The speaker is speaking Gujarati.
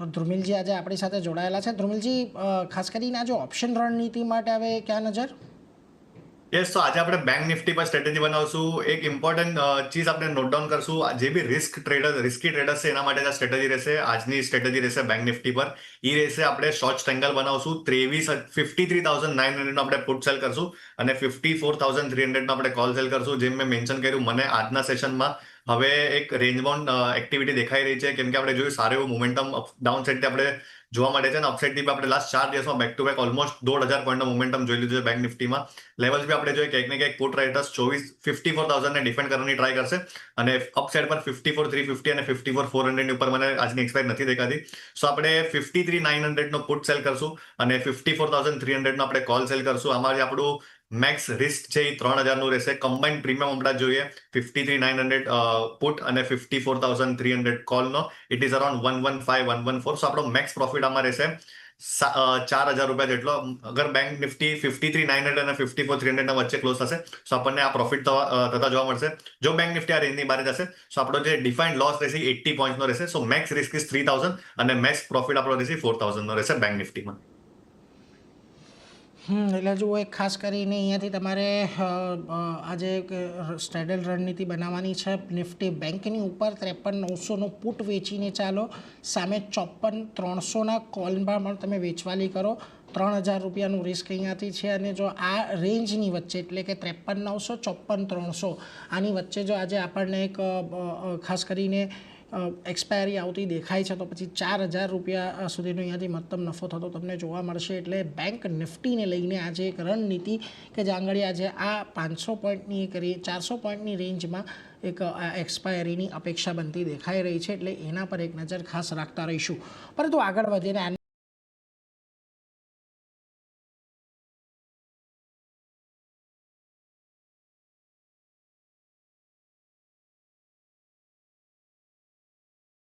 તો ધ્રુમિલજી આજે આપણી સાથે જોડાયેલા છે. ધ્રુમિલજી, ખાસ કરીને આજે ઓપ્શન રણનીતિ માટે હવે ક્યાં નજર? યસ, તો આજે આપણે બેંક નિફ્ટી પર સ્ટ્રેટેજી બનાવશું. એક ઇમ્પોર્ટન્ટ ચીજ આપણે નોટ ડાઉન કરશું. જે બી રિસ્કી ટ્રેડર્સ છે એના માટે આ સ્ટ્રેટેજી રહેશે. આજની સ્ટ્રેટેજી રહેશે બેંક નિફ્ટી પર. એ રહેશે આપણે શોર્ટ સ્ટ્રેંગલ બનાવશું. 53,900 નો આપણે પુટ સેલ કરશું અને 54,300 નો આપણે કોલ સેલ કરશું. જેમ મેં મેન્શન કર્યું, મને આજના સેશનમાં હવે એક રેન્જ બાઉન્ડ એક્ટિવિટી દેખાઈ રહી છે, કેમ કે આપણે જોયું સારું એવું મોમેન્ટમ ડાઉન સાઇડથી આપણે જોવા મળે છે અને અપસાઇડથી આપણે લાસ્ટ 4 દિવસમાં બેક ટુ બેક ઓલમોસ્ટ 1,500 પોઈન્ટનો મોમેન્ટમ જોઈ લીધું છે બેંક નિફ્ટીમાં. લેવલ્સ બી આપણે જોઈએ ક્યાંક ને ક્યાંક પુટ રાઇટર્સ 54,000 ને ડિફેન્ડ કરવાની ટ્રાય કરશે અને અપસાઇડ પર 54,350 અને 54,400 ની ઉપર મને આજની એક્સપાયર નથી દેખાતી. સો આપણે 53,900 નો પુટ સેલ કરશું અને 54,300 નો આપણે કોલ સેલ કરશું. આમાં જે આપણું મેક્સ રિસ્ક છે એ 3,000 નું રહેશે. કમ્બાઇન્ડ પ્રીમિયમ આપણે જોઈએ 53,900 પુટ અને 54,300 call no. It is around 115,114. So આપણો મેક્સ પ્રોફિટ આમાં રહેશે 4,000 રૂપિયા જેટલો. અગર બેંક નિફ્ટી 53,900 અને 54,300 ના વચ્ચે ક્લોઝ થશે તો આપણને આ પ્રોફિટ થતા જોવા મળશે. જો બેંક નિફ્ટી આ રેન્જની બહાર જશે તો આપણો જે ડિફાઇન્ડ લોસ રહેશે 80 પોઈન્ટનો રહેશે. સો મેક્સ રિસ્ક ઇઝ 3,000 અને મેક્સ પ્રોફિટ આપણો રહેશે 4,000 નો રહેશે બેંક નિફ્ટીમાં. એટલે જુઓ, એક ખાસ કરીને અહીંયાથી તમારે આજે સ્ટ્રેટેલ રણનીતિ બનાવવાની છે. નિફ્ટી બેંકની ઉપર 53,900નો પુટ વેચીને ચાલો, સામે 54,300ના કોલમાં પણ તમે વેચવાલી કરો. 3,000 રૂપિયાનું રિસ્ક અહીંયાથી છે અને જો આ રેન્જની વચ્ચે એટલે કે 53,900 54,300 આની વચ્ચે જો આજે આપણને એક ખાસ કરીને એક્સપાયરી આવતી દેખાય છે તો પછી 4,000 રૂપિયા સુધીનો અહીંયાથી મહત્તમ નફો થતો તમને જોવા મળશે. એટલે બેંક નિફ્ટીને લઈને આજે એક રણનીતિ કે જે આંગળી આજે આ 500 પોઈન્ટની એક 400 પોઈન્ટની રેન્જમાં એક એક્સપાયરીની અપેક્ષા બનતી દેખાઈ રહી છે. એટલે એના પર એક નજર ખાસ રાખતા રહીશું. પરંતુ આગળ વધીને